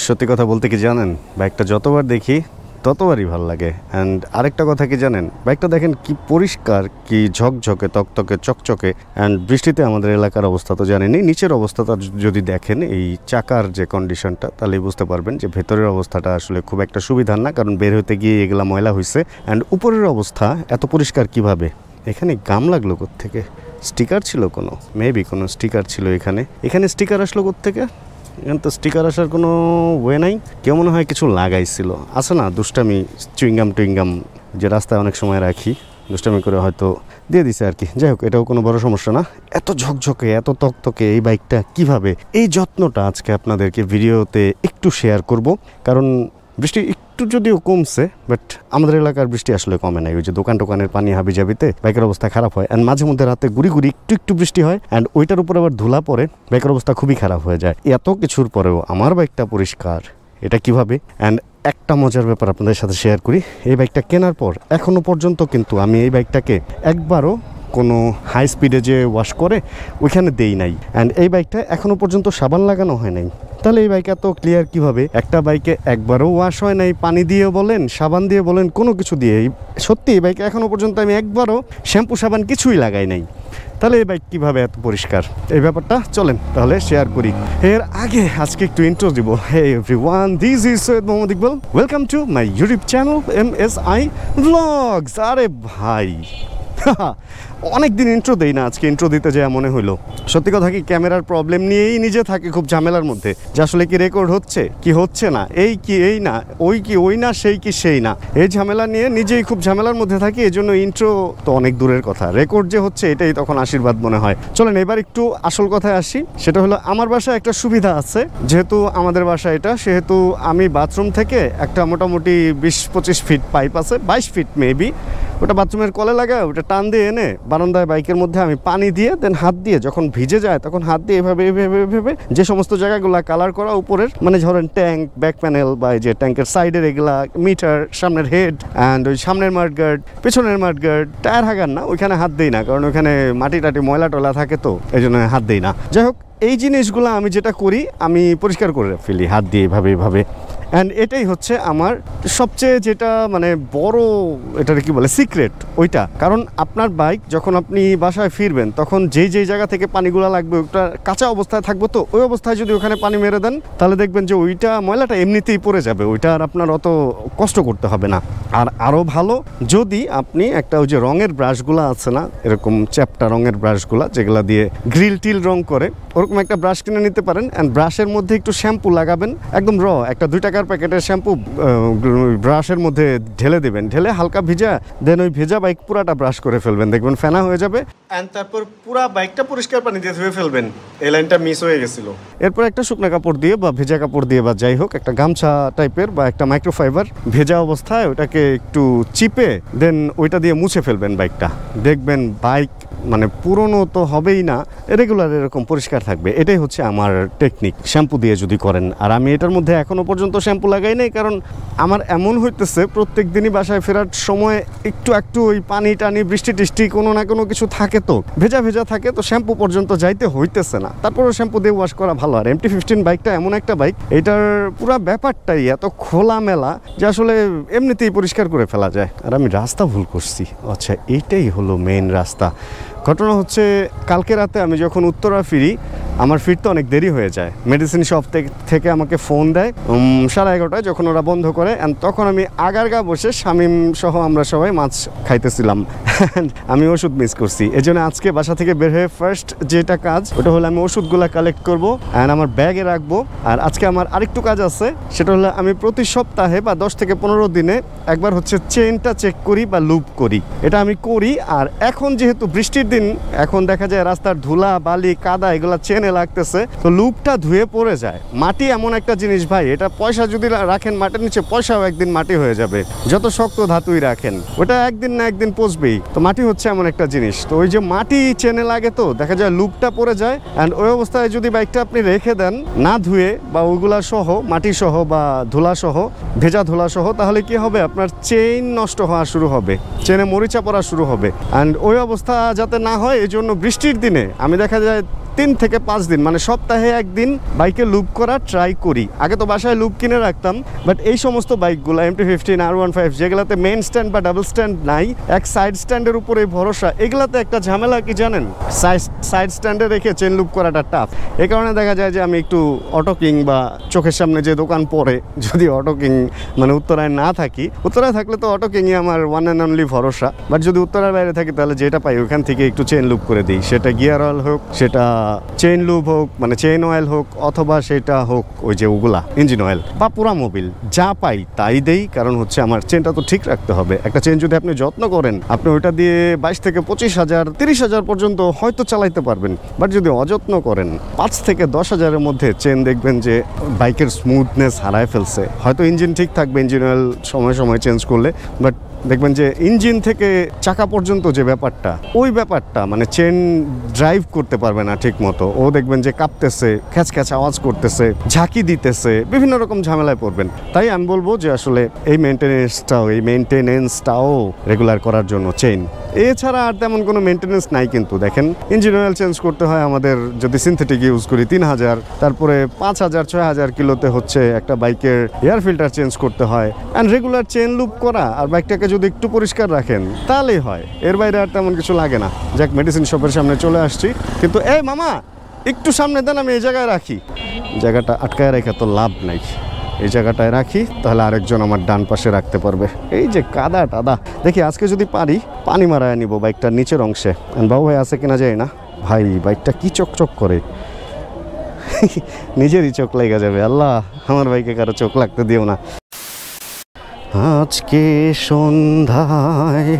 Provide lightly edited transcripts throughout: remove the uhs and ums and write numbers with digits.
সত্যি কথা বলতে কি জানেন, বাইকটা যতবার দেখি ততবারই ভালো লাগে। অ্যান্ড আরেকটা কথা কি জানেন, বাইকটা দেখেন কি পরিষ্কার, কি ঝকঝকে তকতকে চকচকে। অ্যান্ড বৃষ্টিতে আমাদের এলাকার অবস্থা তো জানেনি, নিচের অবস্থাটা যদি দেখেন এই চাকার যে কন্ডিশনটা, তাহলে বুঝতে পারবেন যে ভেতরের অবস্থাটা আসলে খুব একটা সুবিধার না, কারণ বের হতে গিয়ে এগুলা ময়লা হয়েছে। অ্যান্ড উপরের অবস্থা এত পরিষ্কার কিভাবে, এখানে গাম লাগলো কোত্থেকে? স্টিকার ছিল কোনো, মেবি কোনো স্টিকার ছিল এখানে স্টিকার আসলো কোত্থেকে? এখানে তো স্টিকার আসার কোনো ওয়ে নাই। কেউ মনে হয় কিছু লাগাইছিল, আছে না দুষ্টামি, চুইংগাম যে রাস্তায় অনেক সময় রাখি, দুষ্টামি করে হয়তো দিয়ে দিছে আর কি। যাই হোক, এটাও কোনো বড় সমস্যা না। এত ঝকঝকে এত তকতকে এই বাইকটা কিভাবে, এই যত্নটা আজকে আপনাদেরকে ভিডিওতে একটু শেয়ার করব। কারণ বৃষ্টি একটু যদিও কমছে, বাট আমাদের এলাকার বৃষ্টি আসলে কমে নাই। ওই যে দোকানের পানি হাবিজাবিতে বাইকের অবস্থা খারাপ হয়। অ্যান্ড মাঝে মধ্যে রাতে গুড়ি একটু বৃষ্টি হয়, অ্যান্ড ওইটার উপর আবার ধুলা পড়ে, বাইকের অবস্থা খুবই খারাপ হয়ে যায়। এত কিছুর পরেও আমার বাইকটা পরিষ্কার, এটা কিভাবে? অ্যান্ড একটা মজার ব্যাপার আপনাদের সাথে শেয়ার করি। এই বাইকটা কেনার পর এখনো পর্যন্ত কিন্তু আমি এই বাইকটাকে একবারও কোনো হাই স্পিডে যে ওয়াশ করে ওইখানে দেই নাই। অ্যান্ড এই বাইকটা এখনো পর্যন্ত সাবান লাগানো হয় নাই। তাহলে এই বাইক এত ক্লিয়ার কিভাবে? একটা বাইকে একবারও ওয়াশ হয় নাই, পানি দিয়ে বলেন, সাবান দিয়ে বলেন, কোনো কিছু দিয়ে। সত্যি এই বাইকে এখনো পর্যন্ত আমি একবারও শ্যাম্পু সাবান কিছুই লাগাই নাই। তাহলে এই বাইক কীভাবে এত পরিষ্কার, এই ব্যাপারটা চলেন তাহলে শেয়ার করি। এর আগে আজকে একটু ইন্ট্রো দিব। Hey everyone, this is Syed Mohammad Iqbal, welcome to my YouTube channel MSI Vlogs। আরে ভাই অনেক দিন ইন্ট্রো দেই না, আজকে ইন্ট্রো দিতে যায় মনে হইলো। সত্যি কথা কি, ক্যামেরার প্রবলেম নিয়েই নিজে থাকে খুব ঝামেলার মধ্যে, যে আসলে কি রেকর্ড হচ্ছে কি হচ্ছে না, এই কি এই না, ওই কি ওই না, সেই কি সেই না, এই ঝামেলা নিয়ে নিজেই খুব ঝামেলার মধ্যে থাকি। এই জন্য ইন্ট্রো তো অনেক দূরের কথা, রেকর্ড যে হচ্ছে এটাই তখন আশীর্বাদ মনে হয়। চলেন এবার একটু আসল কথায় আসি। সেটা হলো, আমার বাসায় একটা সুবিধা আছে, যেহেতু আমাদের বাসা এটা, সেহেতু আমি বাথরুম থেকে একটা মোটামুটি 20-25 ফিট পাইপ আছে, 22 ফিট মেবি, ওটা বাথরুমের কলে লাগায়, ওটা টান দিয়ে এনে বারান্দায় বাইকের মধ্যে আমি পানি দিয়ে দেন হাত দিয়ে, যখন ভিজে যায় তখন হাত দিয়ে এভাবে যে সমস্ত জায়গাগুলো কালার করা উপরের, মানে ধরেন ট্যাঙ্ক, ব্যাক প্যানেল, বা যে ট্যাঙ্কের সাইডের এগুলা, মিটার, সামনের হেড, অ্যান্ড ওই সামনের মাডগার্ড, পেছনের মাডগার্ড, টায়ার হাগার না, ওইখানে হাত দেই না, কারণ ওইখানে মাটি টাটি ময়লা টলা থাকে, তো এই জন্য হাত দেই না। যাই হোক, এই জিনিসগুলো আমি যেটা করি, আমি পরিষ্কার করে ফেলি হাত দিয়ে এভাবে। অ্যান্ড এটাই হচ্ছে আমার সবচেয়ে যেটা মানে বড়, এটার কি বলে, সিক্রেট ওইটা। কারণ আপনার বাইক যখন আপনি বাসায় ফিরবেন, তখন যেই জায়গা থেকে পানিগুলো লাগবে ওটা কাঁচা অবস্থায় থাকবে, তো ওই অবস্থায় যদি ওখানে পানি মেরে দেন, তাহলে দেখবেন যে ওইটা ময়লাটা এমনিতেই পড়ে যাবে, ওইটা আর আপনার অত কষ্ট করতে হবে না। আর আরও ভালো যদি আপনি একটা ওই যে রঙের ব্রাশগুলো আছে না, এরকম চ্যাপটা রঙের ব্রাশগুলো যেগুলো দিয়ে গ্রিল টিল রং করে, ওরকম একটা ব্রাশ কিনে নিতে পারেন। অ্যান্ড ব্রাশের মধ্যে একটু শ্যাম্পু লাগাবেন, একদম একটা 2 টাকার প্যাকেটের শ্যাম্পু ব্রাশের মধ্যে ঢেলে দেবেন, ঢেলে হালকা ভিজা, দেন ওই ভেজা বাইক পুরাটা ব্রাশ করে ফেলবেন, দেখবেন ফেনা হয়ে যাবে। অ্যান্ড তারপর পুরা বাইকটা পরিষ্কার পানি দিয়ে ধুয়ে ফেলবেন। এই লাইনটা মিস হয়ে গেছিল। এরপর একটা শুকনো কাপড় দিয়ে বা ভেজা কাপড় দিয়ে, বা যাই হোক একটা গামছা টাইপের বা একটা মাইক্রোফাইবার, ভেজা অবস্থায় ওটাকে একটু চিপে দেন ওইটা দিয়ে মুছে ফেলবেন বাইকটা। দেখবেন বাইক মানে পুরনো তো হবেই না, রেগুলার এরকম পরিষ্কার থাকবে। এটাই হচ্ছে আমার টেকনিক, শ্যাম্পু দিয়ে যদি করেন। আর আমি এটার মধ্যে এখনও পর্যন্ত শ্যাম্পু লাগাই নাই, কারণ আমার এমন হইতেছে প্রত্যেক দিনই বাসায় ফেরার সময় একটু ওই পানি টানি, বৃষ্টি টিষ্টি কোনো না কোনো কিছু থাকে, তো ভেজা থাকে, তো শ্যাম্পু পর্যন্ত যাইতে হইতেছে না। তারপরেও শ্যাম্পু দিয়ে ওয়াশ করা ভালো। আর MT-15 বাইকটা এমন একটা বাইক, এটার পুরো ব্যাপারটাই এত খোলামেলা যে আসলে এমনিতেই পরিষ্কার করে ফেলা যায়। আর আমি রাস্তা ভুল করছি, আচ্ছা এটাই হলো মেইন রাস্তা। ঘটনা হচ্ছে, কালকে রাতে আমি যখন উত্তরা ফিরি, আমার ফিরতে অনেক দেরি হয়ে যায়। মেডিসিন শপ থেকে আমাকে ফোন দেয় 11:30 যখন ওরা বন্ধ করে। অ্যান্ড তখন আমি আগারগা বসে শামিম সহ আমরা সবাই মাছ খাইতেছিলাম। আমি ওষুধ মিস করছি, এই জন্য আজকে বাসা থেকে বের হয়ে ফার্স্ট যেটা কাজ, ওটা হলো আমি ওষুধগুলো কালেক্ট করবো অ্যান্ড আমার ব্যাগে রাখবো। আর আজকে আমার আরেকটু কাজ আছে, সেটা হলো আমি প্রতি সপ্তাহে বা 10 থেকে 15 দিনে একবার হচ্ছে চেইনটা চেক করি বা লুপ করি, এটা আমি করি। আর এখন যেহেতু বৃষ্টির দিন, এখন দেখা যায় রাস্তার ধুলা বালি কাদা এগুলো চেনে লাগতেছে, তো লুপটা ধুয়ে পড়ে যায়। মাটি এমন একটা জিনিস ভাই, এটা পয়সা যদি রাখেন মাটির নিচে, পয়সাও একদিন মাটি হয়ে যাবে। যত শক্ত ধাতুই রাখেন, ওটা একদিন না একদিন পচবেই। তো মাটি হচ্ছে এমন একটা জিনিস, তো ওই যে মাটি চেনে লাগে, তো দেখা যায় লুপটা পড়ে যায়। অ্যান্ড ওই অবস্থায় যদি বাইকটা আপনি রেখে দেন না ধুয়ে, বা ওইগুলা সহ মাটি সহ বা ধুলা সহ, ভেজা ধুলা সহ, তাহলে কি হবে, আপনার চেইন নষ্ট হওয়া শুরু হবে, চেনে মরিচা পড়া শুরু হবে। অ্যান্ড ওই অবস্থা যাতে না হয়, এই জন্য বৃষ্টির দিনে আমি দেখা যায় 3 থেকে 5 দিন মানে সপ্তাহে একদিন বাইকে লুপ করা ট্রাই করি। আগে তো বাসায় লুপ কিনে রাখতাম, বাট এই সমস্ত বাইকগুলো MT-15 R15 যেগুলাতে মেইন স্ট্যান্ড বা ডাবল স্ট্যান্ড নাই, এক সাইড স্ট্যান্ডের উপরে ভরসা, এগুলাতে একটা ঝামেলা কি জানেন, সাইড স্ট্যান্ডে রেখে চেন লুপ করাটা টাফ। এই কারণে দেখা যায় যে আমি একটু অটো কিং বা চোখের সামনে যে দোকান পড়ে, যদি অটো কিং মানে উত্তরায় না থাকি, উত্তরায় থাকলে তো অটো কিংই আমার ওয়ান অ্যান্ড অনলি ভরসা, বাট যদি উত্তরার বাইরে থাকি তাহলে যেটা পাই ওখান থেকে একটু চেন লুপ করে দিই। সেটা গিয়ার অয়েল হোক, সেটা চেন লুপ হোক মানে চেন অয়েল হোক, অথবা সেটা হোক ওই যে ওগুলা ইঞ্জিন অয়েল বা পুরা মোবিল, যা পাই তাই দেই। কারণ হচ্ছে আমার চেনটা তো ঠিক রাখতে হবে। একটা চেন যদি আপনি যত্ন করেন, আপনি ওইটা দিয়ে 22 থেকে 25,000 30,000 পর্যন্ত হয়তো চালাইতে পারবেন, বাট যদি অযত্ন করেন 5 থেকে 10,000-এর মধ্যে চেন দেখবেন যে বাইকের স্মুথনেস হারায় ফেলছে। হয়তো ইঞ্জিন ঠিক থাকবে, ইঞ্জিন অয়েল সময় সময় চেঞ্জ করলে, বাট দেখবেন যে ইঞ্জিন থেকে চাকা পর্যন্ত যে ব্যাপারটা, ওই ব্যাপারটা মানে চেন ড্রাইভ করতে পারবে না ঠিক মতো। ও দেখবেন যে কাঁপতেছে, খ্যাচ আওয়াজ করতেছে, ঝাঁকি দিতেছে, বিভিন্ন রকম ঝামেলায় পড়বেন। তাই আমি বলবো যে আসলে এই মেনটেনেন্সটাও রেগুলার করার জন্য চেইন, এছাড়া আর তেমন কোনো মেনটেনেন্স নাই। কিন্তু দেখেন ইঞ্জিন অয়েল চেঞ্জ করতে হয় আমাদের, যদি সিনথেটিক ইউজ করি 3,000, তারপরে 5,000 6,000 কিলোতে হচ্ছে একটা বাইকের এয়ার ফিল্টার চেঞ্জ করতে হয়। অ্যান্ড রেগুলার চেন লুপ করা আর বাইকটাকে যদি একটু পরিষ্কার রাখেন তাহলেই হয়, এর বাইরে আর তেমন কিছু লাগে না। যাক, মেডিসিন শপের সামনে চলে আসছি, কিন্তু এই মামা একটু সামনে দেন, আমি এই জায়গায় রাখি। জায়গাটা আটকায় রেখে তো লাভ নাই, এই জায়গাটায় রাখি, তাহলে আরেকজন আমার ডান পাশে রাখতে পারবে। এই যে কাদা টাদা, দেখি আজকে যদি পারি পানি মারায় নিব বাইকটার নিচের অংশে। বাবু ভাই আছে কিনা যায় না, ভাই বাইকটা কি চকচক করে, নিজেরই চোখ লেগে যাবে। আল্লাহ আমার বাইকে কারো চোখ লাগতে দিও না। আজকে সন্ধ্যায়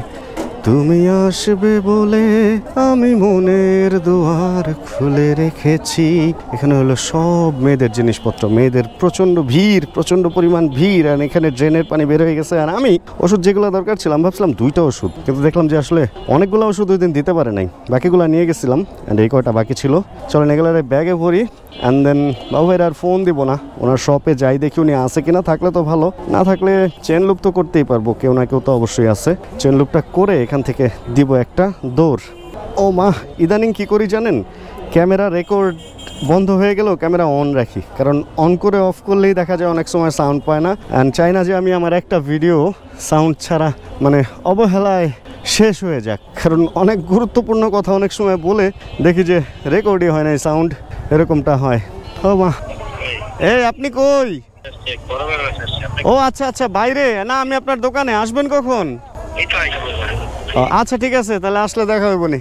তুমি আসবে বলে আমি মনের দুয়ার খুলে রেখেছি। এখানে হলো সব মেয়েদের জিনিসপত্র, মেয়েদের প্রচণ্ড ভিড়, প্রচণ্ড পরিমাণ ভিড়। আর এখানে ড্রেনের পানি বের হয়ে গেছে। আর আমি ওষুধ যেগুলো দরকার ছিলাম ভাবছিলাম 2টা ওষুধ, কিন্তু দেখলাম যে আসলে অনেকগুলো ওষুধ ওই দিন দিতে পারে নাই, বাকিগুলো নিয়ে গেছিলাম। অ্যান্ড এই কয়টা বাকি ছিল, চলেন এগুলো ব্যাগে ভরি। অ্যান্ড দেন বাবু ভাইয়ের আর ফোন দিব না, ওনার শপে যাই দেখি উনি আছে কিনা, থাকলে তো ভালো, না থাকলে চেন লুপ তো করতেই পারবো, কেউ না কেউ তো অবশ্যই আছে। চেন লুপটা করে এখান থেকে দিব একটা দৌড়। ও মা, ইদানিং কি করি জানেন, ক্যামেরা রেকর্ড বন্ধ হয়ে গেল ক্যামেরা অন রাখি, কারণ অন করে অফ করলেই দেখা যায় অনেক সময় সাউন্ড পায় না। অ্যান্ড চাই না যে আমি আমার একটা ভিডিও সাউন্ড ছাড়া মানে অবহেলায় শেষ হয়ে যাক, কারণ অনেক গুরুত্বপূর্ণ কথা অনেক সময় বলে দেখি যে রেকর্ডই হয় না, সাউন্ড এরকমটা হয়। ও মা, এই আপনি কই? ও আচ্ছা আচ্ছা, বাইরে না, আমি আপনার দোকানে, আসবেন কখন? আচ্ছা ঠিক আছে, তাহলে আসলে দেখা হইব নি।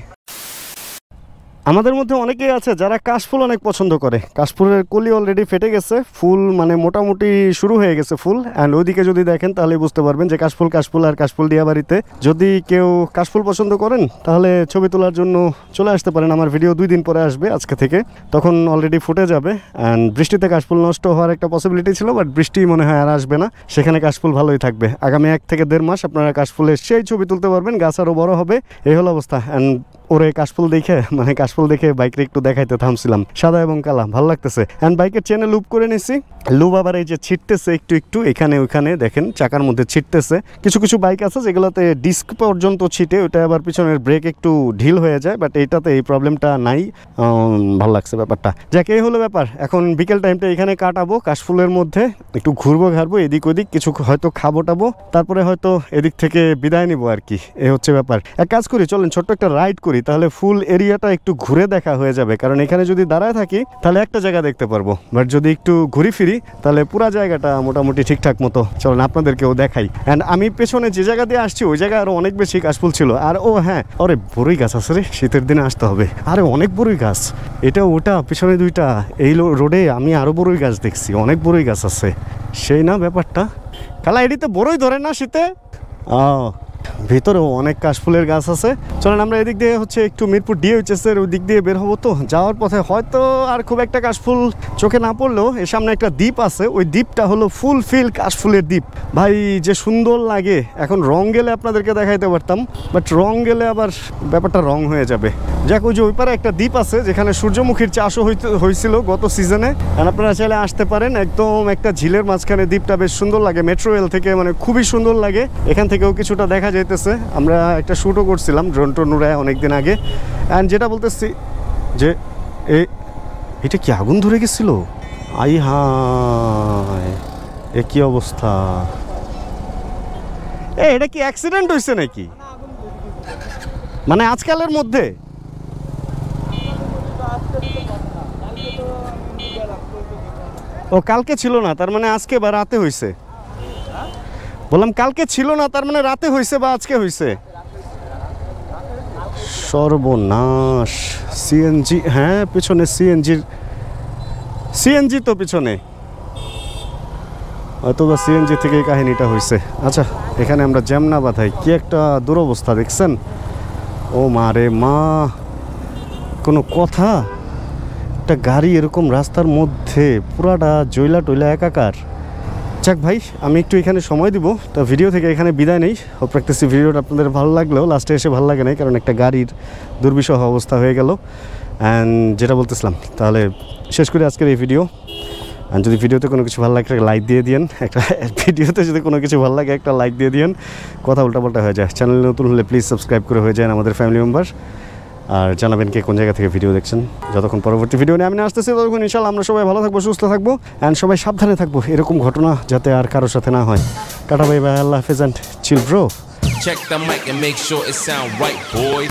আমাদের মধ্যে অনেকেই আছে যারা কাশফুল অনেক পছন্দ করে। কাশফুলের কলি অলরেডি ফেটে গেছে, ফুল মানে মোটামুটি শুরু হয়ে গেছে ফুল। অ্যান্ড ওইদিকে যদি দেখেন তাহলে বুঝতে পারবেন যে কাশফুল আর কাশফুল দিয়া বাড়িতে। যদি কেউ কাশফুল পছন্দ করেন তাহলে ছবি তোলার জন্য চলে আসতে পারেন। আমার ভিডিও 2 দিন পরে আসবে আজকে থেকে, তখন অলরেডি ফুটে যাবে। অ্যান্ড বৃষ্টিতে কাশফুল নষ্ট হওয়ার একটা পসিবিলিটি ছিল, বাট বৃষ্টি মনে হয় আর আসবে না, সেখানে কাশফুল ভালোই থাকবে। আগামী 1 থেকে 1.5 মাস আপনারা কাশফুলের সেই ছবি তুলতে পারবেন, গাছ আরও বড় হবে। এই হলো অবস্থা। অ্যান্ড ওরে কাশফুল দেখে বাইকের একটু দেখাইতে থামছিলাম, সাদা এবং কালা, ভালো লাগতেছে। অ্যান্ড বাইকের চেনে লুপ করে নিছি, লুপ আবার এই যে ছিটতেছে একটু এখানে ওইখানে, দেখেন চাকার মধ্যে ছিটতেছে। কিছু বাইক আছে যেগুলোতে ডিস্ক পর্যন্ত ছিটে, ওইটা আবার পিছনের ব্রেক একটু ঢিল হয়ে যায়, বাট এইটাতে এই প্রবলেমটা নাই। ভালো লাগছে ব্যাপারটা। যাকে এই হলো ব্যাপার। এখন বিকেল টাইমটা এখানে কাটাবো, কাশফুলের মধ্যে একটু ঘাড়বো এদিক ওদিক, কিছু হয়তো খাবো টাবো, তারপরে হয়তো এদিক থেকে বিদায় নিবো আর কি। এই হচ্ছে ব্যাপার। এক কাজ করি, চলেন ছোট্ট একটা রাইড করি, তাহলে ফুল এরিয়াটা একটু ঘুরে দেখা হয়ে যাবে। কারণ এখানে যদি দাঁড়ায় থাকি তাহলে একটা জায়গা দেখতে পারবো, বাট যদি একটু ঘুরি ফিরি তাহলে পুরো জায়গাটা মোটামুটি ঠিকঠাক মতো। চলেন আপনাদেরকেও দেখাই। অ্যান্ড আমি পেছনে যে জায়গা দিয়ে আসছি ওই জায়গায় আরো অনেক বেশি কাশফুল ছিল। আর ও হ্যাঁ, আরে বড়ই গাছ আছে রে, শীতের দিনে আসতে হবে। আরে অনেক বড়ই গাছ, এটা ওটা পিছনে 2টা, এই রোডে আমি আরো বড়ই গাছ দেখছি, অনেক বড়ই গাছ আছে। সেই না ব্যাপারটা, কালা এডিতে বড়ই ধরে না শীতে। ভিতরেও অনেক কাশফুলের গাছ আছে। চলেন আমরা এদিক দিয়ে হচ্ছে একটু মিরপুর DHS-এর ওই দিক দিয়ে বের হবো। তো যাওয়ার পথে হয়তো আর খুব একটা কাশফুল চোখে না পড়লেও এর সামনে একটা দ্বীপ আছে, ওই দ্বীপটা হলো ফুল কাশফুলের দ্বীপ। ভাই যে সুন্দর লাগে, এখন রং গেলে আপনাদেরকে দেখাইতে পারতাম, বাট রং গেলে আবার ব্যাপারটা রং হয়ে যাবে। যাক, ওই যে ওই পারে একটা দ্বীপ আছে যেখানে সূর্যমুখীর চাষও হয়েছিল গত সিজনে। আপনারা চাইলে আসতে পারেন, একদম একটা ঝিলের মাঝখানে দ্বীপটা, বেশ সুন্দর লাগে। মেট্রো রেল থেকে মানে খুবই সুন্দর লাগে, এখান থেকেও কিছুটা দেখা যাইতেছে। আমরা একটা শ্যুটও করছিলাম ড্রোন টোন উড়ায় অনেকদিন আগে। অ্যান্ড যেটা বলতেছি যে এটা কি আগুন ধরে গেছিল? আই হায়, এ কি অবস্থা! এটা কি অ্যাক্সিডেন্ট হয়েছে নাকি? মানে আজকালের মধ্যে? ও কালকে ছিল না, তার মানে আজকে বা রাতে হয়েছে। বললাম কালকে ছিল না, তার মানে রাতে হয়েছে বা আজকে হয়েছে। সর্বনাশ! সিএনজি, হ্যাঁ পিছনে সিএনজি তো পিছনে, হয়তো বা সিএনজি থেকে এই কাহিনীটা হয়েছে। আচ্ছা, এখানে আমরা জ্যাম না বাঁধাই, কি একটা দুরবস্থা দেখছেন? ও মা রে মা, কোনো কথা! একটা গাড়ি এরকম রাস্তার মধ্যে পুরাটা জয়লা টয়লা একাকার। যাক ভাই, আমি একটু এখানে সময় দিব, তো ভিডিও থেকে এখানে বিদায় নেই। হোপ রাখতেছি ভিডিওটা আপনাদের ভালো লাগলেও লাস্টে এসে ভালো লাগে নাই, কারণ একটা গাড়ির দুর্বিষহ অবস্থা হয়ে গেল। অ্যান্ড যেটা বলতেছিলাম, তাহলে শেষ করি আজকের এই ভিডিও। আর যদি ভিডিওতে কোনো কিছু ভালো লাগে একটা লাইক দিয়ে দিন, একটা ভিডিওতে যদি কোনো কিছু ভালো লাগে একটা লাইক দিয়ে দিন, কথা উল্টাপাল্টা হয়ে যায়। চ্যানেলে নতুন হলে প্লিজ সাবস্ক্রাইব করে হয়ে যায় আমাদের ফ্যামিলি মেম্বার। আর জানাবেন কে কোন জায়গা থেকে ভিডিও দেখছেন। যতক্ষণ পরবর্তী ভিডিও নিয়ে আমি আসতেছি, ততক্ষণ ইনশাআল্লাহ আমরা সবাই ভালো থাকবো, সুস্থ থাকবো, অ্যান্ড সবাই সাবধানে থাকবো, এরকম ঘটনা যাতে আর কারোর সাথে না হয়। টাটা বাই বাই, আল্লাহ হাফেজ and chill bro. Check the mic and make sure it sound right, boys.